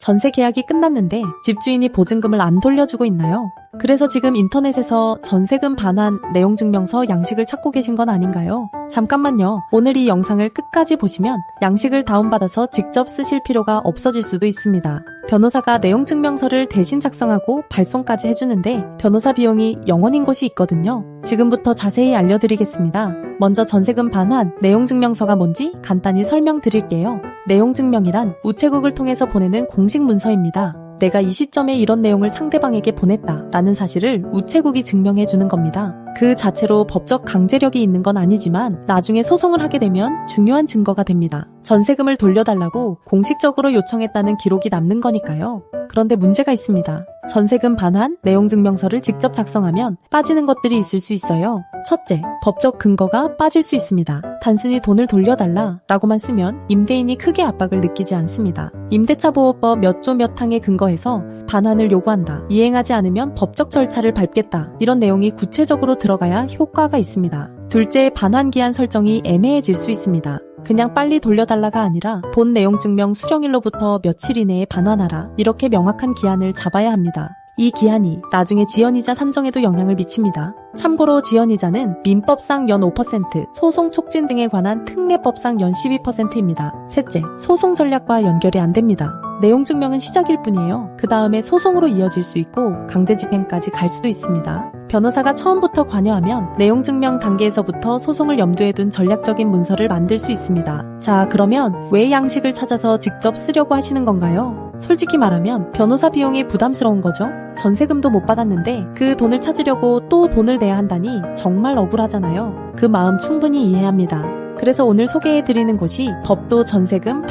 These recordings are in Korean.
전세 계약이 끝났는데 집주인이 보증금을 안 돌려주고 있나요? 그래서 지금 인터넷에서 전세금 반환 내용증명서 양식을 찾고 계신 건 아닌가요? 잠깐만요. 오늘 이 영상을 끝까지 보시면 양식을 다운받아서 직접 쓰실 필요가 없어질 수도 있습니다. 변호사가 내용증명서를 대신 작성하고 발송까지 해주는데 변호사 비용이 0원인 곳이 있거든요. 지금부터 자세히 알려드리겠습니다. 먼저 전세금 반환 내용증명서가 뭔지 간단히 설명드릴게요. 내용증명이란 우체국을 통해서 보내는 공식 문서입니다. 내가 이 시점에 이런 내용을 상대방에게 보냈다 라는 사실을 우체국이 증명해주는 겁니다. 그 자체로 법적 강제력이 있는 건 아니지만 나중에 소송을 하게 되면 중요한 증거가 됩니다. 전세금을 돌려달라고 공식적으로 요청했다는 기록이 남는 거니까요. 그런데 문제가 있습니다. 전세금 반환 내용증명서를 직접 작성하면 빠지는 것들이 있을 수 있어요. 첫째, 법적 근거가 빠질 수 있습니다. 단순히 돈을 돌려달라 라고만 쓰면 임대인이 크게 압박을 느끼지 않습니다. 임대차 보호법 몇 조 몇 항에 근거해서 반환을 요구한다. 이행하지 않으면 법적 절차를 밟겠다. 이런 내용이 구체적으로 들어가야 효과가 있습니다. 둘째, 반환 기한 설정이 애매해질 수 있습니다. 그냥 빨리 돌려달라가 아니라 본 내용증명 수령일로부터 며칠 이내에 반환하라. 이렇게 명확한 기한을 잡아야 합니다. 이 기한이 나중에 지연이자 산정에도 영향을 미칩니다. 참고로 지연이자는 민법상 연 5%, 소송 촉진 등에 관한 특례법상 연 12%입니다. 셋째, 소송 전략과 연결이 안 됩니다. 내용증명은 시작일 뿐이에요. 그 다음에 소송으로 이어질 수 있고 강제집행까지 갈 수도 있습니다. 변호사가 처음부터 관여하면 내용증명 단계에서부터 소송을 염두에 둔 전략적인 문서를 만들 수 있습니다. 자, 그러면 왜 양식을 찾아서 직접 쓰려고 하시는 건가요? 솔직히 말하면 변호사 비용이 부담스러운 거죠. 전세금도 못 받았는데 그 돈을 찾으려고 또 돈을 내야 한다니 정말 억울하잖아요. 그 마음 충분히 이해합니다. 그래서 오늘 소개해드리는 곳이 법도 전세금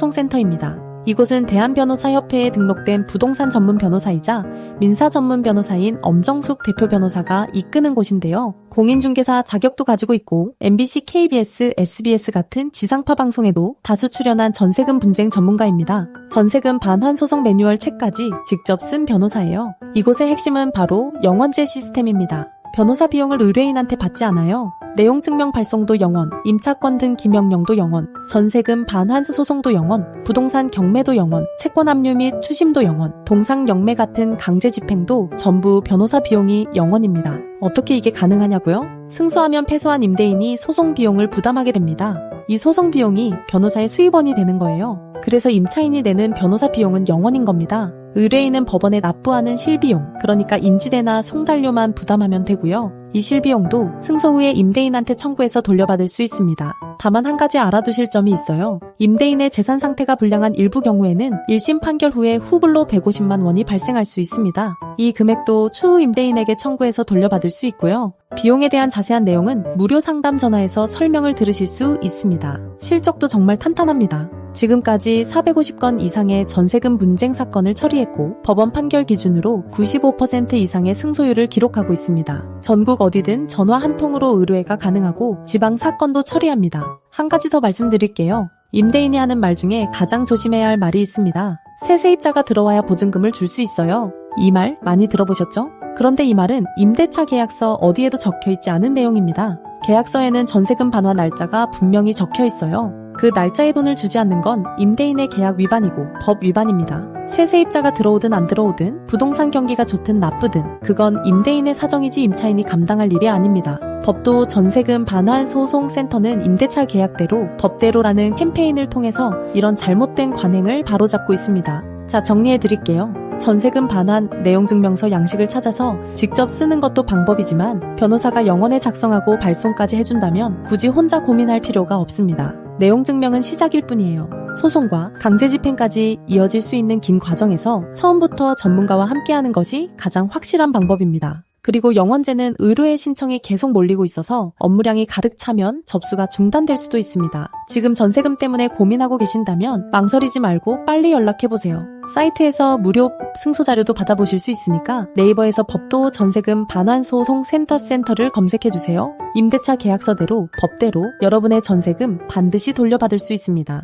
반환소송센터입니다. 이곳은 대한변호사협회에 등록된 부동산 전문 변호사이자 민사 전문 변호사인 엄정숙 대표 변호사가 이끄는 곳인데요. 공인중개사 자격도 가지고 있고 MBC, KBS, SBS 같은 지상파 방송에도 다수 출연한 전세금 분쟁 전문가입니다. 전세금 반환 소송 매뉴얼 책까지 직접 쓴 변호사예요. 이곳의 핵심은 바로 영원제 시스템입니다. 변호사 비용을 의뢰인한테 받지 않아요. 내용증명 발송도 0원, 임차권 등 기명령도 0원, 전세금 반환 소송도 0원, 부동산 경매도 0원, 채권 압류 및 추심도 0원, 동상 영매 같은 강제 집행도 전부 변호사 비용이 0원입니다. 어떻게 이게 가능하냐고요? 승소하면 패소한 임대인이 소송 비용을 부담하게 됩니다. 이 소송 비용이 변호사의 수입원이 되는 거예요. 그래서 임차인이 내는 변호사 비용은 0원인 겁니다. 의뢰인은 법원에 납부하는 실비용, 그러니까 인지대나 송달료만 부담하면 되고요. 이 실비용도 승소 후에 임대인한테 청구해서 돌려받을 수 있습니다. 다만 한 가지 알아두실 점이 있어요. 임대인의 재산 상태가 불량한 일부 경우에는 1심 판결 후에 후불로 150만 원이 발생할 수 있습니다. 이 금액도 추후 임대인에게 청구해서 돌려받을 수 있고요. 비용에 대한 자세한 내용은 무료 상담 전화에서 설명을 들으실 수 있습니다. 실적도 정말 탄탄합니다. 지금까지 450건 이상의 전세금 분쟁 사건을 처리했고 법원 판결 기준으로 95% 이상의 승소율을 기록하고 있습니다. 전국 어디든 전화 한 통으로 의뢰가 가능하고 지방 사건도 처리합니다. 한 가지 더 말씀드릴게요. 임대인이 하는 말 중에 가장 조심해야 할 말이 있습니다. 새 세입자가 들어와야 보증금을 줄 수 있어요. 이 말 많이 들어보셨죠? 그런데 이 말은 임대차 계약서 어디에도 적혀있지 않은 내용입니다. 계약서에는 전세금 반환 날짜가 분명히 적혀 있어요. 그 날짜에 돈을 주지 않는 건 임대인의 계약 위반이고 법 위반입니다. 새 세입자가 들어오든 안 들어오든 부동산 경기가 좋든 나쁘든 그건 임대인의 사정이지 임차인이 감당할 일이 아닙니다. 법도 전세금 반환 소송센터는 임대차 계약대로 법대로라는 캠페인을 통해서 이런 잘못된 관행을 바로잡고 있습니다. 자, 정리해드릴게요. 전세금 반환 내용증명서 양식을 찾아서 직접 쓰는 것도 방법이지만 변호사가 0원에 작성하고 발송까지 해준다면 굳이 혼자 고민할 필요가 없습니다. 내용증명은 시작일 뿐이에요. 소송과 강제집행까지 이어질 수 있는 긴 과정에서 처음부터 전문가와 함께하는 것이 가장 확실한 방법입니다. 그리고 영원제는 의뢰의 신청이 계속 몰리고 있어서 업무량이 가득 차면 접수가 중단될 수도 있습니다. 지금 전세금 때문에 고민하고 계신다면 망설이지 말고 빨리 연락해보세요. 사이트에서 무료 승소 자료도 받아보실 수 있으니까 네이버에서 법도 전세금 반환 소송 센터를 검색해주세요. 임대차 계약서대로 법대로 여러분의 전세금 반드시 돌려받을 수 있습니다.